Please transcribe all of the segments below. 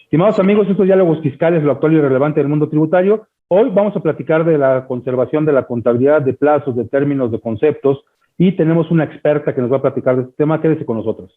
Estimados amigos, estos diálogos fiscales, lo actual y relevante del mundo tributario. Hoy vamos a platicar de la conservación de la contabilidad, de plazos, de términos, de conceptos, y tenemos una experta que nos va a platicar de este tema. Quédese con nosotros.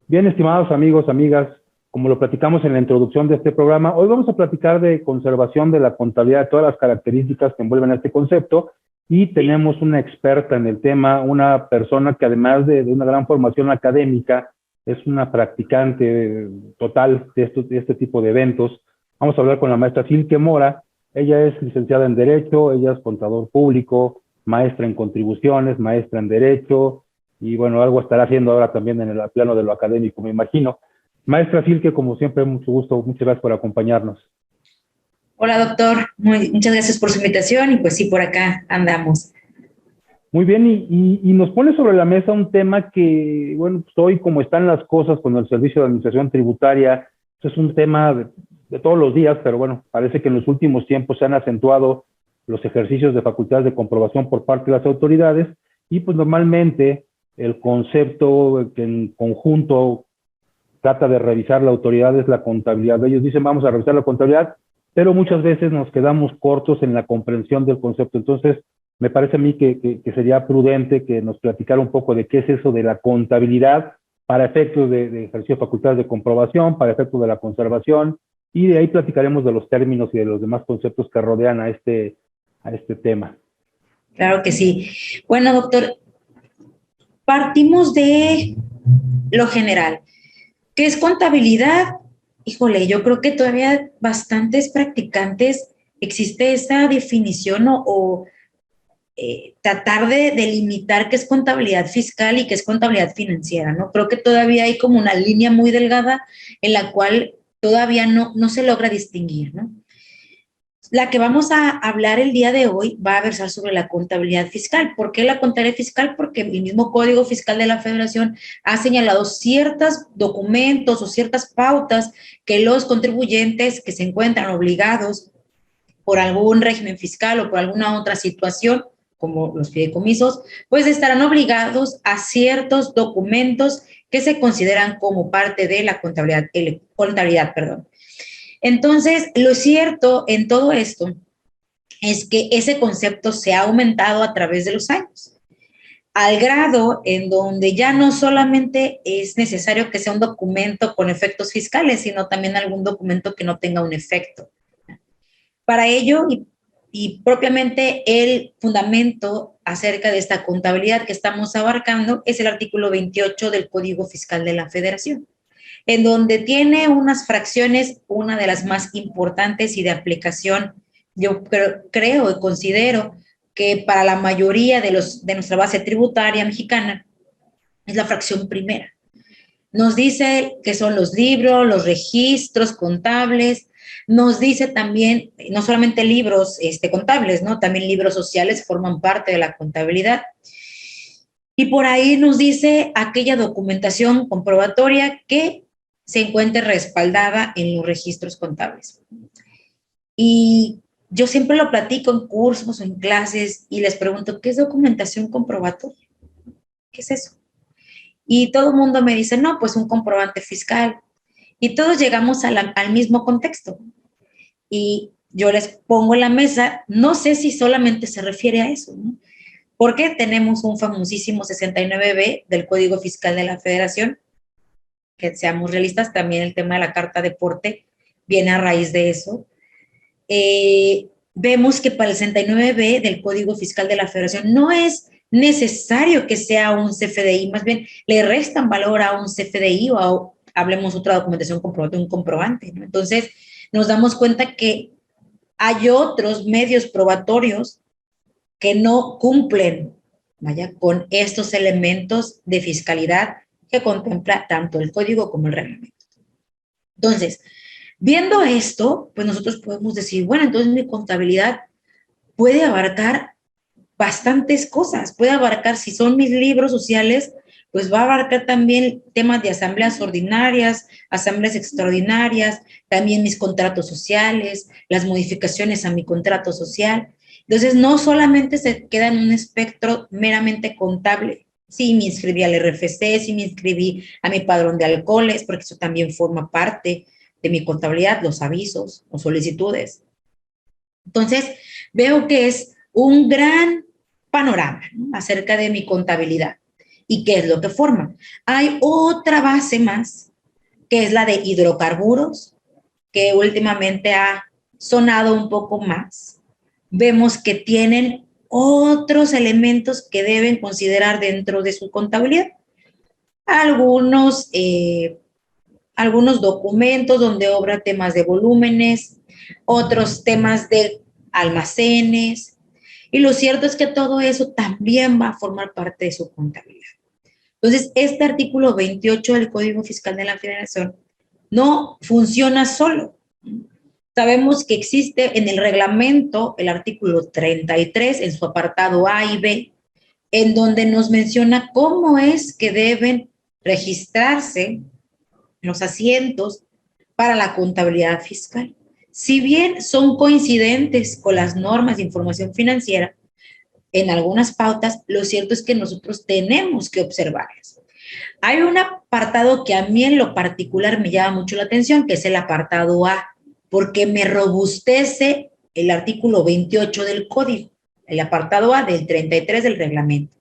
Bien, estimados amigos, amigas, como lo platicamos en la introducción de este programa, hoy vamos a platicar de conservación de la contabilidad, de todas las características que envuelven a este concepto, y tenemos una experta en el tema, una persona que además de una gran formación académica, es una practicante total de este tipo de eventos. Vamos a hablar con la maestra Silke Mora. Ella es licenciada en Derecho, ella es contador público, maestra en contribuciones, maestra en Derecho, y bueno, algo estará haciendo ahora también en el plano de lo académico, me imagino. Maestra Silke, como siempre, mucho gusto, muchas gracias por acompañarnos. Hola, doctor. Muchas gracias por su invitación y pues sí, por acá andamos. Muy bien, y nos pone sobre la mesa un tema que, bueno, pues hoy como están las cosas con el Servicio de Administración Tributaria, pues es un tema de todos los días, pero bueno, parece que en los últimos tiempos se han acentuado los ejercicios de facultades de comprobación por parte de las autoridades, y pues normalmente el concepto que en conjunto trata de revisar la autoridad es la contabilidad. Ellos dicen vamos a revisar la contabilidad, pero muchas veces nos quedamos cortos en la comprensión del concepto. Entonces, me parece a mí que sería prudente que nos platicara un poco de qué es eso de la contabilidad para efectos de ejercicio de facultades de comprobación, para efectos de la conservación, y de ahí platicaremos de los términos y de los demás conceptos que rodean a este tema. Claro que sí. Bueno, doctor, partimos de lo general. ¿Qué es contabilidad? Híjole, yo creo que todavía bastantes practicantes existe esa definición tratar de delimitar qué es contabilidad fiscal y qué es contabilidad financiera, ¿no? Creo que todavía hay como una línea muy delgada en la cual todavía no se logra distinguir, ¿no? La que vamos a hablar el día de hoy va a versar sobre la contabilidad fiscal. ¿Por qué la contabilidad fiscal? Porque el mismo Código Fiscal de la Federación ha señalado ciertos documentos o ciertas pautas que los contribuyentes que se encuentran obligados por algún régimen fiscal o por alguna otra situación, como los fideicomisos, pues estarán obligados a ciertos documentos que se consideran como parte de la contabilidad. Entonces, lo cierto en todo esto es que ese concepto se ha aumentado a través de los años, al grado en donde ya no solamente es necesario que sea un documento con efectos fiscales, sino también algún documento que no tenga un efecto. Para ello, y propiamente el fundamento acerca de esta contabilidad que estamos abarcando es el artículo 28 del Código Fiscal de la Federación, en donde tiene unas fracciones, una de las más importantes y de aplicación, yo creo y considero que para la mayoría de nuestra base tributaria mexicana, es la fracción primera. Nos dice que son los libros, los registros contables, nos dice también, no solamente libros contables, ¿no? También libros sociales forman parte de la contabilidad. Y por ahí nos dice aquella documentación comprobatoria que se encuentre respaldada en los registros contables. Y yo siempre lo platico en cursos o en clases y les pregunto, ¿qué es documentación comprobatoria? ¿Qué es eso? Y todo el mundo me dice, no, pues un comprobante fiscal. Y todos llegamos al mismo contexto. Y yo les pongo en la mesa, no sé si solamente se refiere a eso, ¿no? Porque tenemos un famosísimo 69B del Código Fiscal de la Federación, que seamos realistas, también el tema de la carta de porte viene a raíz de eso. Vemos que para el 69B del Código Fiscal de la Federación no es necesario que sea un CFDI, más bien le restan valor a un CFDI o hablemos otra documentación comprobante, un comprobante, ¿no? Entonces nos damos cuenta que hay otros medios probatorios que no cumplen, con estos elementos de fiscalidad que contempla tanto el código como el reglamento. Entonces, viendo esto, pues nosotros podemos decir, bueno, entonces mi contabilidad puede abarcar bastantes cosas, puede abarcar, si son mis libros sociales, pues va a abarcar también temas de asambleas ordinarias, asambleas extraordinarias, también mis contratos sociales, las modificaciones a mi contrato social. Entonces, no solamente se queda en un espectro meramente contable. Sí, me inscribí al RFC, sí me inscribí a mi padrón de alcoholes, porque eso también forma parte de mi contabilidad, los avisos o solicitudes. Entonces, veo que es un gran panorama, ¿no?, acerca de mi contabilidad y qué es lo que forma. Hay otra base más, que es la de hidrocarburos, que últimamente ha sonado un poco más. Vemos que tienen otros elementos que deben considerar dentro de su contabilidad. Algunos, algunos documentos donde obra temas de volúmenes, otros temas de almacenes, y lo cierto es que todo eso también va a formar parte de su contabilidad. Entonces, este artículo 28 del Código Fiscal de la Federación no funciona solo. Sabemos que existe en el reglamento el artículo 33 en su apartado A y B, en donde nos menciona cómo es que deben registrarse los asientos para la contabilidad fiscal. Si bien son coincidentes con las normas de información financiera, en algunas pautas, lo cierto es que nosotros tenemos que observarlas. Hay un apartado que a mí en lo particular me llama mucho la atención, que es el apartado A, porque me robustece el artículo 28 del código, el apartado A del 33 del reglamento,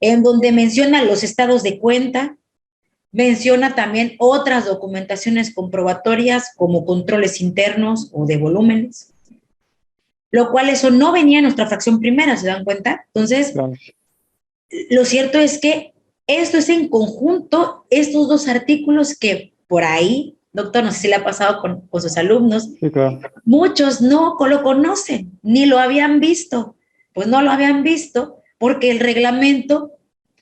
en donde menciona los estados de cuenta, menciona también otras documentaciones comprobatorias como controles internos o de volúmenes, lo cual eso no venía en nuestra fracción primera, ¿se dan cuenta? Entonces, claro, lo cierto es que esto es en conjunto, estos dos artículos que por ahí, doctor, no sé si le ha pasado con sus alumnos, sí, claro, muchos no lo conocen, ni lo habían visto. Pues no lo habían visto porque el reglamento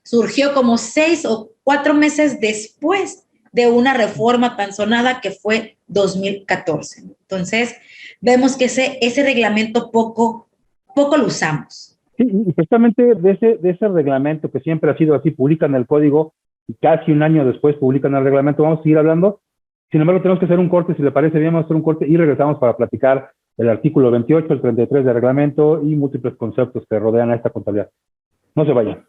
surgió como 6 o 4 meses después de una reforma tan sonada que fue 2014. Entonces, vemos que ese reglamento poco lo usamos. Sí, y precisamente de ese reglamento que siempre ha sido así, publican el código y casi un año después publican el reglamento, vamos a seguir hablando. Sin embargo, tenemos que hacer un corte, si le parece bien, vamos a hacer un corte y regresamos para platicar el artículo 28, el 33 del reglamento y múltiples conceptos que rodean a esta contabilidad. No se vayan.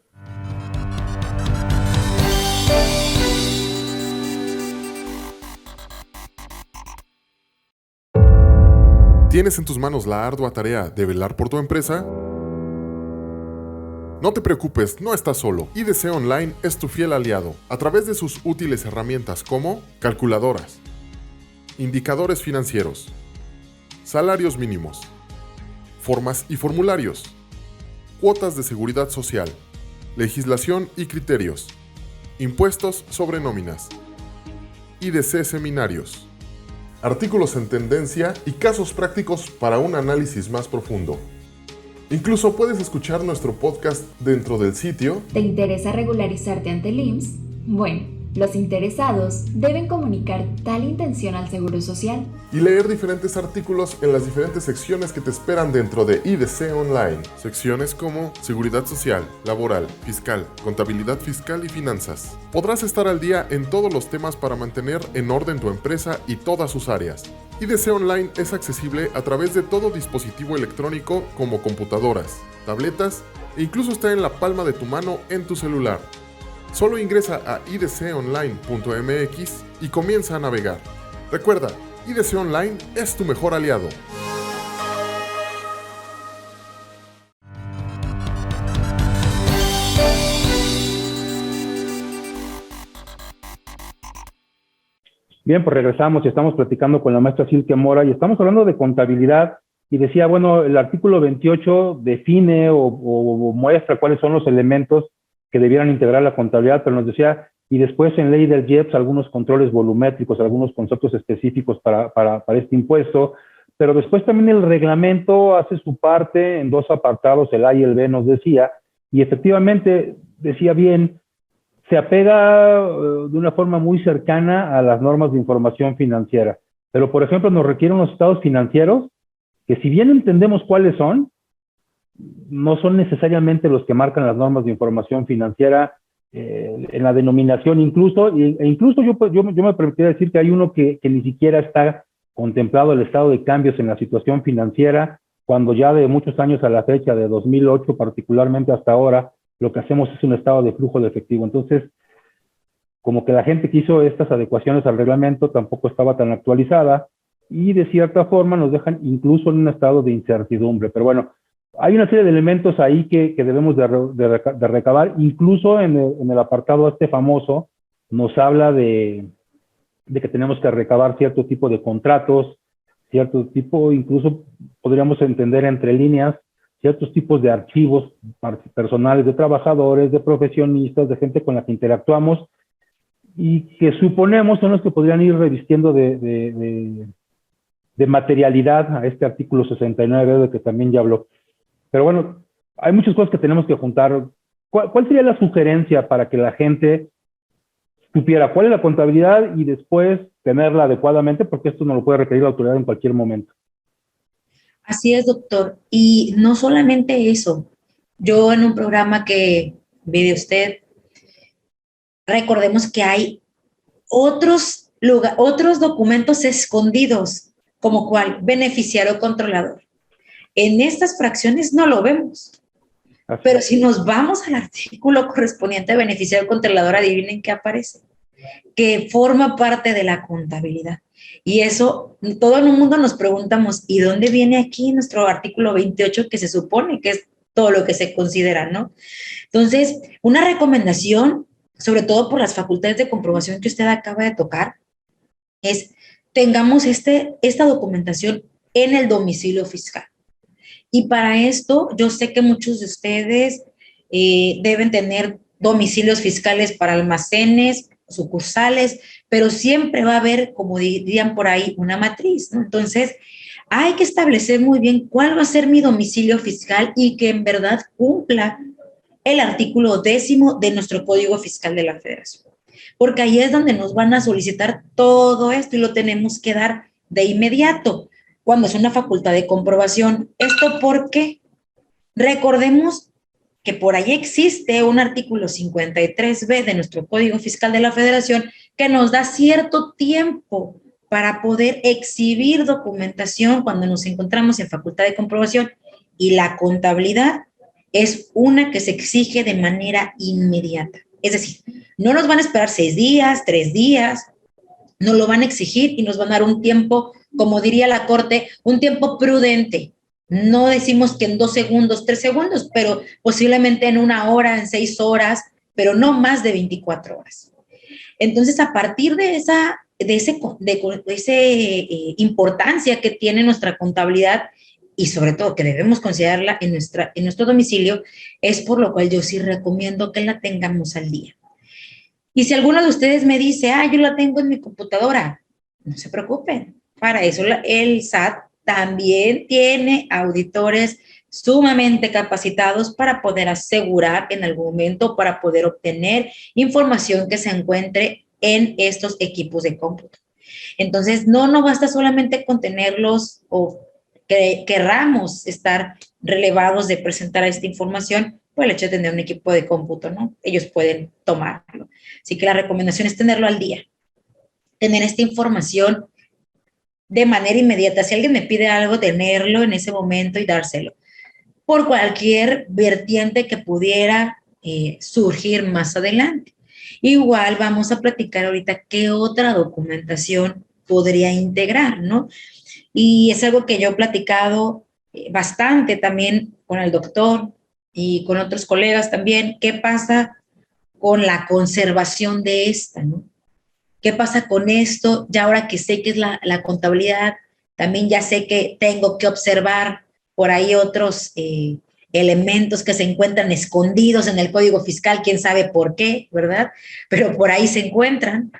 ¿Tienes en tus manos la ardua tarea de velar por tu empresa? No te preocupes, no estás solo. IDC Online es tu fiel aliado a través de sus útiles herramientas como calculadoras, indicadores financieros, salarios mínimos, formas y formularios, cuotas de seguridad social, legislación y criterios, impuestos sobre nóminas, IDC seminarios, artículos en tendencia y casos prácticos para un análisis más profundo. Incluso puedes escuchar nuestro podcast dentro del sitio. ¿Te interesa regularizarte ante el IMSS? Bueno, los interesados deben comunicar tal intención al Seguro Social y leer diferentes artículos en las diferentes secciones que te esperan dentro de IDC Online. Secciones como Seguridad Social, Laboral, Fiscal, Contabilidad Fiscal y Finanzas. Podrás estar al día en todos los temas para mantener en orden tu empresa y todas sus áreas. IDC Online es accesible a través de todo dispositivo electrónico como computadoras, tabletas e incluso está en la palma de tu mano en tu celular. Solo ingresa a idconline.mx y comienza a navegar. Recuerda, IDC Online es tu mejor aliado. Bien, pues regresamos y estamos platicando con la maestra Silke Mora y estamos hablando de contabilidad y decía, bueno, el artículo 28 define o muestra cuáles son los elementos que debieran integrar la contabilidad, pero nos decía, y después en ley del IEPS algunos controles volumétricos, algunos conceptos específicos para este impuesto, pero después también el reglamento hace su parte en dos apartados, el A y el B nos decía, y efectivamente decía bien, se apega de una forma muy cercana a las normas de información financiera, pero por ejemplo nos requieren los estados financieros, que si bien entendemos cuáles son, no son necesariamente los que marcan las normas de información financiera en la denominación incluso, e incluso yo me permitiría decir que hay uno que ni siquiera está contemplado el estado de cambios en la situación financiera, cuando ya de muchos años a la fecha, de 2008 particularmente hasta ahora, lo que hacemos es un estado de flujo de efectivo. Entonces, como que la gente que hizo estas adecuaciones al reglamento tampoco estaba tan actualizada y de cierta forma nos dejan incluso en un estado de incertidumbre. Pero bueno, hay una serie de elementos ahí que debemos de recabar. Incluso en el apartado este famoso nos habla de que tenemos que recabar cierto tipo de contratos, cierto tipo, incluso podríamos entender entre líneas, ciertos tipos de archivos personales de trabajadores, de profesionistas, de gente con la que interactuamos y que suponemos son los que podrían ir revistiendo de materialidad a este artículo 69 de que también ya habló. Pero bueno, hay muchas cosas que tenemos que juntar. ¿Cuál sería la sugerencia para que la gente supiera cuál es la contabilidad y después tenerla adecuadamente? Porque esto no lo puede requerir la autoridad en cualquier momento. Así es, doctor. Y no solamente eso. Yo en un programa que vi de usted, recordemos que hay otros documentos escondidos, como cuál, beneficiario controlador. En estas fracciones no lo vemos. Pero si nos vamos al artículo correspondiente a beneficiario controlador, adivinen qué aparece. Que forma parte de la contabilidad. Y eso, todo el mundo nos preguntamos, ¿y dónde viene aquí nuestro artículo 28 que se supone que es todo lo que se considera, ¿no? Entonces, una recomendación, sobre todo por las facultades de comprobación que usted acaba de tocar, es tengamos esta documentación en el domicilio fiscal. Y para esto, yo sé que muchos de ustedes deben tener domicilios fiscales para almacenes, sucursales, pero siempre va a haber, como dirían por ahí, una matriz, ¿no? Entonces, hay que establecer muy bien cuál va a ser mi domicilio fiscal y que en verdad cumpla el artículo 10 de nuestro Código Fiscal de la Federación. Porque ahí es donde nos van a solicitar todo esto y lo tenemos que dar de inmediato, cuando es una facultad de comprobación. ¿Esto por qué? Recordemos que por ahí existe un artículo 53B de nuestro Código Fiscal de la Federación que nos da cierto tiempo para poder exhibir documentación cuando nos encontramos en facultad de comprobación, y la contabilidad es una que se exige de manera inmediata. Es decir, no nos van a esperar 6 días, 3 días, nos lo van a exigir y nos van a dar un tiempo, como diría la Corte, un tiempo prudente. No decimos que en 2 segundos, 3 segundos, pero posiblemente en 1 hora, en 6 horas, pero no más de 24 horas. Entonces, a partir de esa importancia que tiene nuestra contabilidad y sobre todo que debemos considerarla en nuestro domicilio, es por lo cual yo sí recomiendo que la tengamos al día. Y si alguno de ustedes me dice, yo la tengo en mi computadora, no se preocupen. Para eso el SAT también tiene auditores sumamente capacitados para poder asegurar en algún momento, para poder obtener información que se encuentre en estos equipos de cómputo. Entonces, no basta solamente con tenerlos o que querramos estar relevados de presentar esta información por el hecho de tener un equipo de cómputo, ¿no? Ellos pueden tomarlo. Así que la recomendación es tenerlo al día, tener esta información de manera inmediata. Si alguien me pide algo, tenerlo en ese momento y dárselo. Por cualquier vertiente que pudiera surgir más adelante. Igual vamos a platicar ahorita qué otra documentación podría integrar, ¿no? Y es algo que yo he platicado bastante también con el doctor y con otros colegas también. ¿Qué pasa con la conservación de esta, ¿no? ¿Qué pasa con esto? Ya ahora que sé que es la contabilidad, también ya sé que tengo que observar por ahí otros elementos que se encuentran escondidos en el Código Fiscal, quién sabe por qué, ¿verdad? Pero por ahí se encuentran.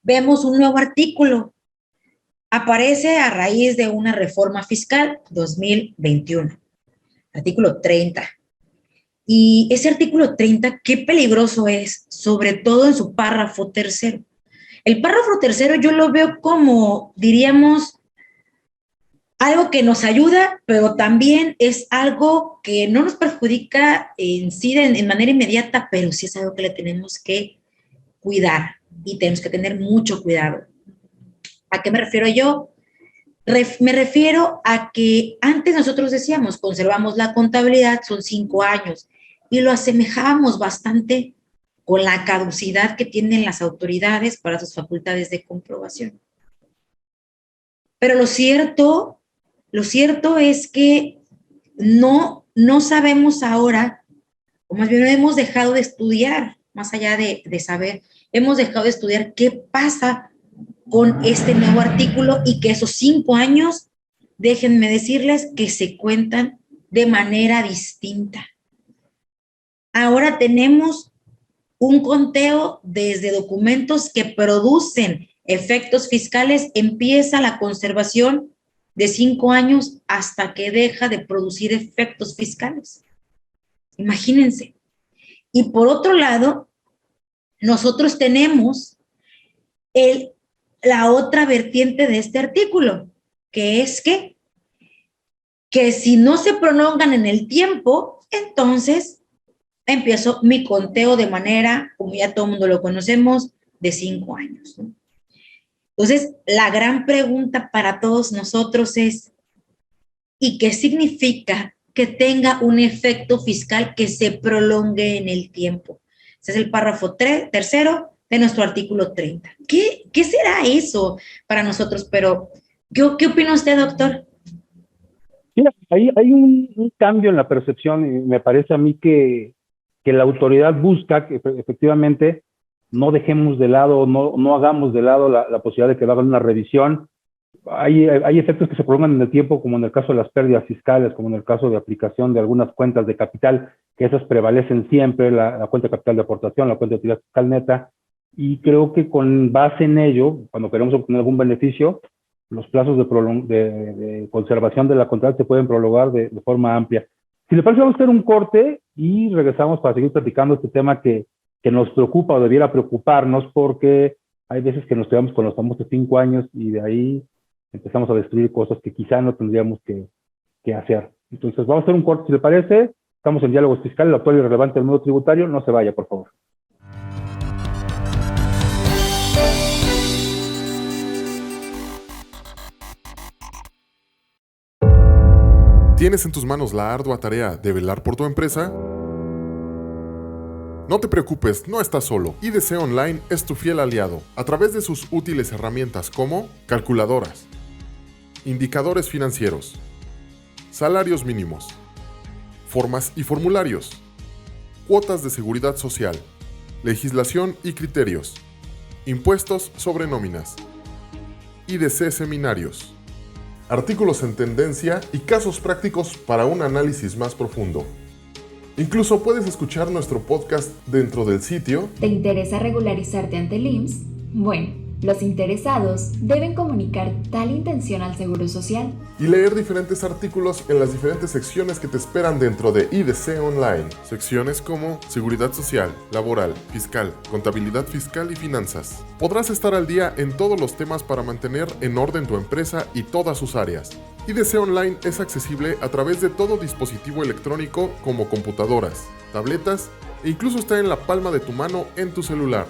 Vemos un nuevo artículo aparece a raíz de una reforma fiscal 2021, artículo 30. Y ese artículo 30, qué peligroso es, sobre todo en su párrafo tercero. El párrafo tercero yo lo veo como, diríamos, algo que nos ayuda, pero también es algo que no nos perjudica en sí en manera inmediata, pero sí es algo que le tenemos que cuidar y tenemos que tener mucho cuidado. ¿A qué me refiero yo? Me refiero a que antes nosotros decíamos, conservamos la contabilidad, son 5 años, y lo asemejábamos bastante con la caducidad que tienen las autoridades para sus facultades de comprobación. Pero lo cierto es que no sabemos ahora, o más bien hemos dejado de estudiar, más allá de saber, hemos dejado de estudiar qué pasa con este nuevo artículo y que esos 5 años, déjenme decirles que se cuentan de manera distinta. Ahora tenemos un conteo desde documentos que producen efectos fiscales, empieza la conservación de 5 años hasta que deja de producir efectos fiscales. Imagínense. Y por otro lado, nosotros tenemos la otra vertiente de este artículo, que es que si no se prolongan en el tiempo, entonces empiezo mi conteo de manera, como ya todo el mundo lo conocemos, de 5 años, ¿no? Entonces, la gran pregunta para todos nosotros es, ¿y qué significa que tenga un efecto fiscal que se prolongue en el tiempo? Ese es el párrafo tercero de nuestro artículo 30. ¿Qué será eso para nosotros? Pero, ¿qué opina usted, doctor? Mira, hay un cambio en la percepción y me parece a mí que la autoridad busca que efectivamente no dejemos de lado, no hagamos de lado la posibilidad de que hagan una revisión. Hay efectos que se prolongan en el tiempo, como en el caso de las pérdidas fiscales, como en el caso de aplicación de algunas cuentas de capital, que esas prevalecen siempre, la cuenta de capital de aportación, la cuenta de utilidad fiscal neta, y creo que con base en ello, cuando queremos obtener algún beneficio, los plazos de conservación de la contabilidad se pueden prolongar de forma amplia. Si le parece, vamos a hacer un corte y regresamos para seguir platicando este tema que nos preocupa o debiera preocuparnos, porque hay veces que nos quedamos con los famosos 5 años y de ahí empezamos a destruir cosas que quizá no tendríamos que hacer. Entonces, vamos a hacer un corte, si le parece. Estamos en Diálogos Fiscales, lo actual y relevante del mundo tributario. No se vaya, por favor. ¿Tienes en tus manos la ardua tarea de velar por tu empresa? No te preocupes, no estás solo. IDC Online es tu fiel aliado, a través de sus útiles herramientas como calculadoras, indicadores financieros, salarios mínimos, formas y formularios, cuotas de seguridad social, legislación y criterios, impuestos sobre nóminas, IDC seminarios, artículos en tendencia y casos prácticos para un análisis más profundo. Incluso puedes escuchar nuestro podcast dentro del sitio. ¿Te interesa regularizarte ante el IMSS? Bueno, los interesados deben comunicar tal intención al Seguro Social Y leer diferentes artículos en las diferentes secciones que te esperan dentro de IDC Online. Secciones como Seguridad Social, Laboral, Fiscal, Contabilidad Fiscal y Finanzas. Podrás estar al día en todos los temas para mantener en orden tu empresa y todas sus áreas. IDC Online es accesible a través de todo dispositivo electrónico como computadoras, tabletas e incluso está en la palma de tu mano en tu celular.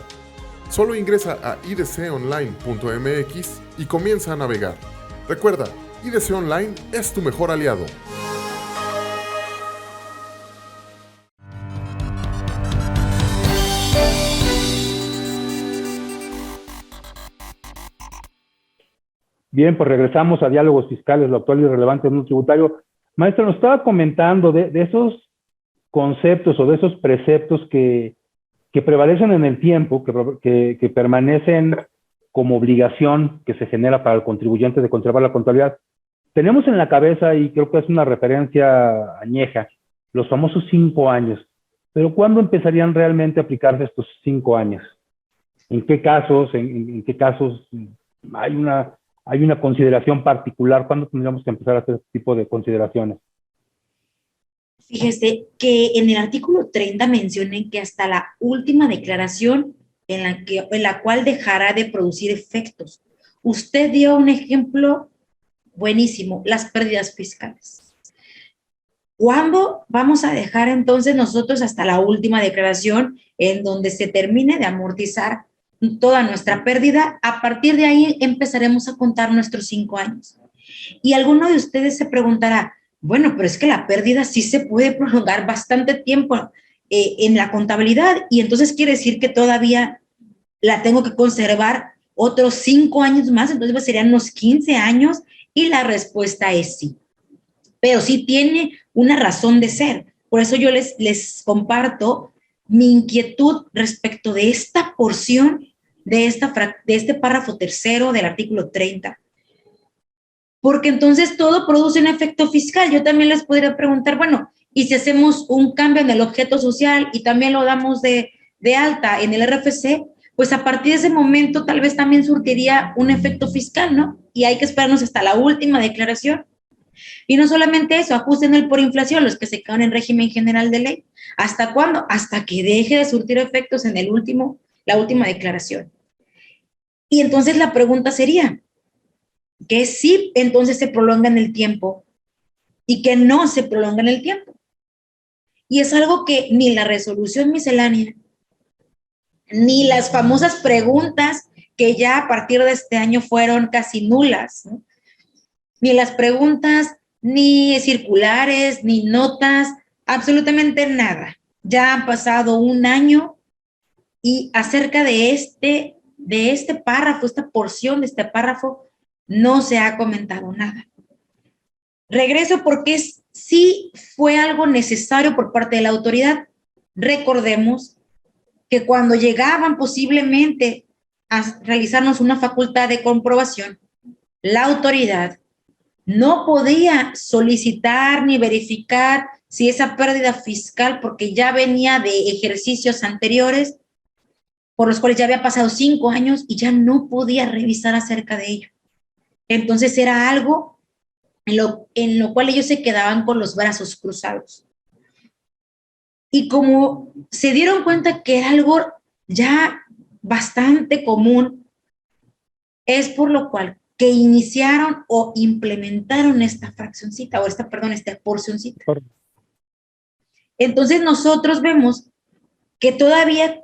Solo ingresa a idconline.mx y comienza a navegar. Recuerda, IDC Online es tu mejor aliado. Bien, pues regresamos a Diálogos Fiscales, lo actual y relevante del mundo tributario. Maestro, nos estaba comentando de esos conceptos o de esos preceptos que prevalecen en el tiempo, que permanecen como obligación que se genera para el contribuyente de conservar la contabilidad. Tenemos en la cabeza, y creo que es una referencia añeja, los famosos 5 años. Pero ¿cuándo empezarían realmente a aplicarse estos 5 años? ¿En qué casos? ¿En qué casos hay hay una consideración particular? ¿Cuándo tendríamos que empezar a hacer este tipo de consideraciones? Fíjese que en el artículo 30 mencionan que hasta la última declaración en la cual dejará de producir efectos. Usted dio un ejemplo buenísimo, las pérdidas fiscales. ¿Cuándo vamos a dejar entonces nosotros hasta la última declaración en donde se termine de amortizar toda nuestra pérdida? A partir de ahí empezaremos a contar nuestros 5 años. Y alguno de ustedes se preguntará, bueno, pero es que la pérdida sí se puede prolongar bastante tiempo en la contabilidad, y entonces quiere decir que todavía la tengo que conservar otros 5 años más, entonces pues serían unos 15 años, y la respuesta es sí. Pero sí tiene una razón de ser. Por eso yo les comparto mi inquietud respecto de esta porción, de este párrafo tercero del artículo 30. Porque entonces todo produce un efecto fiscal. Yo también les podría preguntar, bueno, ¿y si hacemos un cambio en el objeto social y también lo damos de alta en el RFC? Pues a partir de ese momento tal vez también surtiría un efecto fiscal, ¿no? Y hay que esperarnos hasta la última declaración. Y no solamente eso, ajusten el por inflación, los que se quedan en régimen general de ley. ¿Hasta cuándo? Hasta que deje de surtir efectos en la última declaración. Y entonces la pregunta sería, ¿que sí entonces se prolonga en el tiempo y que no se prolonga en el tiempo? Y es algo que ni la resolución miscelánea, ni las famosas preguntas que ya a partir de este año fueron casi nulas, ¿no? Ni las preguntas, ni circulares, ni notas, absolutamente nada. Ya han pasado un año y acerca de este párrafo, esta porción de este párrafo, no se ha comentado nada. Regreso porque sí fue algo necesario por parte de la autoridad. Recordemos que cuando llegaban posiblemente a realizarnos una facultad de comprobación, la autoridad no podía solicitar ni verificar si esa pérdida fiscal, porque ya venía de ejercicios anteriores, por los cuales ya había pasado 5 años y ya no podía revisar acerca de ello. Entonces era algo en lo cual ellos se quedaban con los brazos cruzados. Y como se dieron cuenta que era algo ya bastante común, es por lo cual que iniciaron o implementaron esta fraccioncita, o esta porcioncita. Entonces nosotros vemos que todavía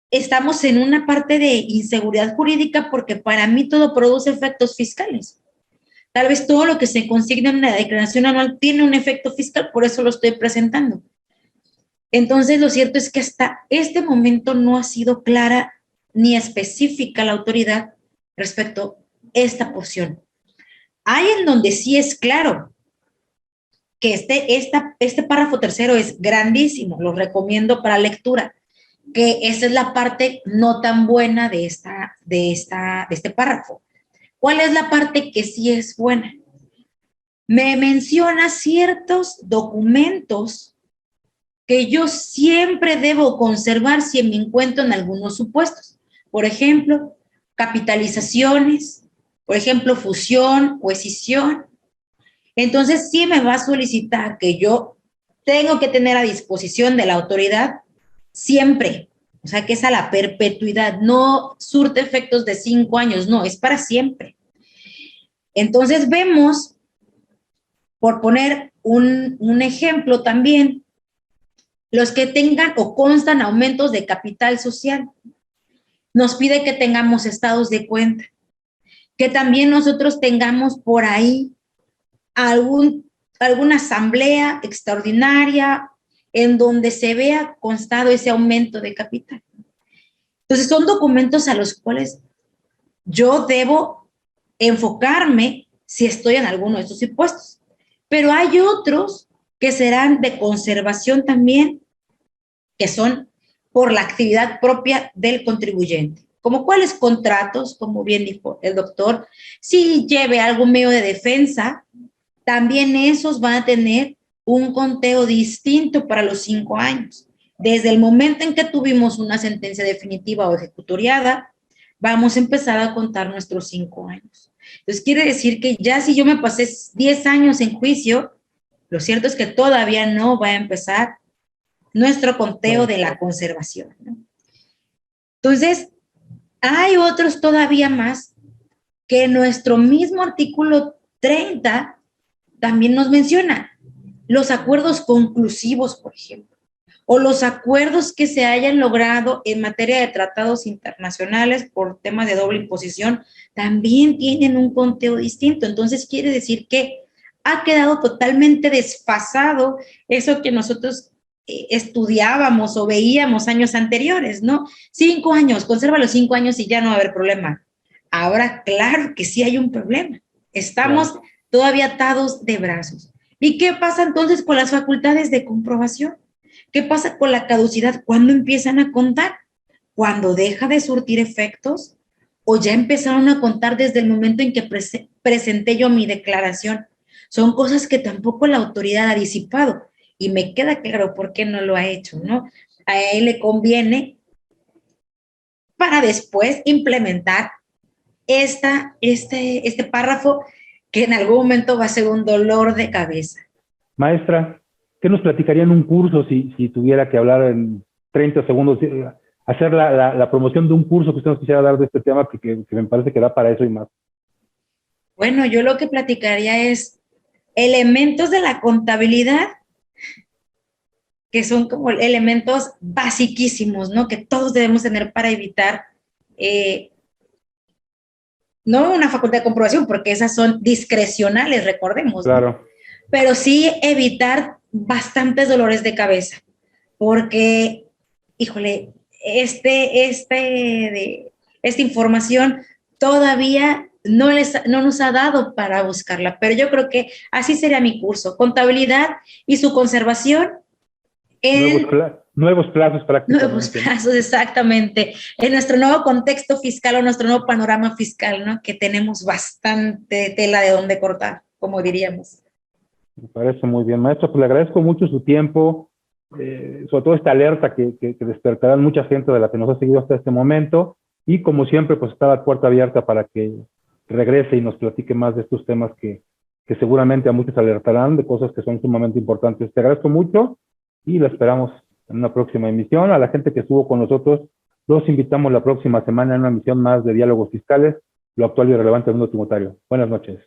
estamos en una parte de inseguridad jurídica, porque para mí todo produce efectos fiscales. Tal vez todo lo que se consigna en la declaración anual tiene un efecto fiscal, por eso lo estoy presentando. Entonces, lo cierto es que hasta este momento no ha sido clara ni específica la autoridad respecto a esta porción. Hay en donde sí es claro que este párrafo tercero es grandísimo, lo recomiendo para lectura, que esa es la parte no tan buena de este párrafo. ¿Cuál es la parte que sí es buena? Me menciona ciertos documentos que yo siempre debo conservar si me encuentro en algunos supuestos. Por ejemplo, capitalizaciones, por ejemplo, fusión o escisión. Entonces, sí me va a solicitar que yo tengo que tener a disposición de la autoridad siempre. O sea, que es a la perpetuidad, no surte efectos de 5 años, no, es para siempre. Entonces vemos, por poner un ejemplo también, los que tengan o constan aumentos de capital social. Nos pide que tengamos estados de cuenta, que también nosotros tengamos por ahí alguna asamblea extraordinaria en donde se vea constado ese aumento de capital. Entonces son documentos a los cuales yo debo enfocarme si estoy en alguno de estos impuestos. Pero hay otros que serán de conservación también, que son por la actividad propia del contribuyente. Como cuáles contratos, como bien dijo el doctor, si lleve algún medio de defensa, también esos van a tener un conteo distinto para los 5 años. Desde el momento en que tuvimos una sentencia definitiva o ejecutoriada, vamos a empezar a contar nuestros 5 años. Entonces quiere decir que ya si yo me pasé 10 años en juicio, lo cierto es que todavía no va a empezar nuestro conteo de la conservación, ¿no? Entonces, hay otros todavía más que nuestro mismo artículo 30 también nos menciona. Los acuerdos conclusivos, por ejemplo, o los acuerdos que se hayan logrado en materia de tratados internacionales por temas de doble imposición, también tienen un conteo distinto. Entonces, quiere decir que ha quedado totalmente desfasado eso que nosotros estudiábamos o veíamos años anteriores, ¿no? 5 años, conserva los 5 años y ya no va a haber problema. Ahora, claro que sí hay un problema. Estamos todavía atados de brazos. ¿Y qué pasa entonces con las facultades de comprobación? ¿Qué pasa con la caducidad? ¿Cuándo empiezan a contar? ¿Cuándo deja de surtir efectos? ¿O ya empezaron a contar desde el momento en que presenté yo mi declaración? Son cosas que tampoco la autoridad ha disipado. Y me queda claro por qué no lo ha hecho, ¿no? A él le conviene para después implementar este párrafo que en algún momento va a ser un dolor de cabeza. Maestra, ¿qué nos platicaría en un curso si tuviera que hablar en 30 segundos, hacer la promoción de un curso que usted nos quisiera dar de este tema, que me parece que da para eso y más? Bueno, yo lo que platicaría es elementos de la contabilidad que son como elementos basiquísimos, ¿no? Que todos debemos tener para evitar, no una facultad de comprobación, porque esas son discrecionales, recordemos, claro, ¿no? Pero sí evitar bastantes dolores de cabeza, porque, híjole, esta información todavía no nos ha dado para buscarla, pero yo creo que así sería mi curso, contabilidad y su conservación. Nuevos plazos prácticamente. Nuevos plazos, exactamente. En nuestro nuevo contexto fiscal o nuestro nuevo panorama fiscal, ¿no? Que tenemos bastante tela de donde cortar, como diríamos. Me parece muy bien, maestro. Pues le agradezco mucho su tiempo, sobre todo esta alerta que despertarán mucha gente de la que nos ha seguido hasta este momento. Y como siempre, pues está la puerta abierta para que regrese y nos platique más de estos temas que seguramente a muchos alertarán de cosas que son sumamente importantes. Te agradezco mucho y la esperamos en una próxima emisión. A la gente que estuvo con nosotros, los invitamos la próxima semana en una emisión más de Diálogos Fiscales, lo actual y relevante del mundo tributario. Buenas noches.